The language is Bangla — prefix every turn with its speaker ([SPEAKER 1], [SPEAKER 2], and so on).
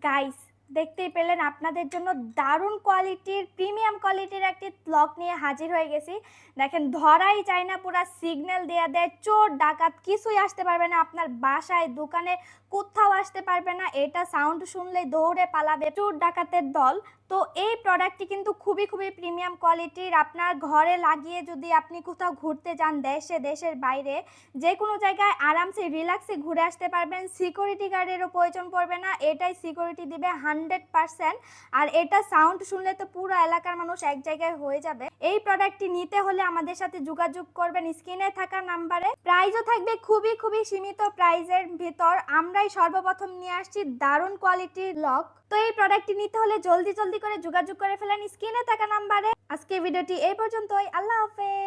[SPEAKER 1] গাইস, দেখতেই পেলেন আপনাদের জন্য দারুণ কোয়ালিটির প্রিমিয়াম কোয়ালিটির একটি লক নিয়ে হাজির হয়ে গেছি। দেখেন, ধরাই যায় না, পুরা সিগন্যাল দেয়া দেয়, চোর ডাকাত কিছুই আসতে পারবে না আপনার বাসায়, দোকানে, কোথাও আসতে পারবে না। এটা সাউন্ড শুনলেই দৌড়ে পালাবে চোর ডাকাতের দল। তো এই প্রোডাক্টটি কিন্তু খুবই খুবই প্রিমিয়াম কোয়ালিটির। আপনার ঘরে লাগিয়ে যদি আপনি কোথাও ঘুরতে যান, দেশের বাইরে, যে কোনো জায়গায় আরামসে রিল্যাক্সে ঘুরে আসতে পারবেন। সিকিউরিটি গার্ডেরও প্রয়োজন পড়বে না, এটাই সিকিউরিটি দিবে 100%। আর এটা সাউন্ড শুনলে তো পুরো এলাকার মানুষ এক জায়গায় হয়ে যাবে। এই প্রোডাক্টটি নিতে হলে আমাদের সাথে যোগাযোগ করবেন স্ক্রিনে থাকা নাম্বারে। প্রাইসও থাকবে খুবই খুবই সীমিত প্রাইজের ভিতর। আমরাই সর্বপ্রথম নিয়ে আসছি দারুণ কোয়ালিটির লক। তো এই প্রোডাক্টটি নিতে হলে জলদি জলদি করে যোগাযোগ করে ফেলেন স্ক্রিনে থাকা নাম্বারে। আজকে ভিডিওটি এই পর্যন্তই। আল্লাহ হাফেজ।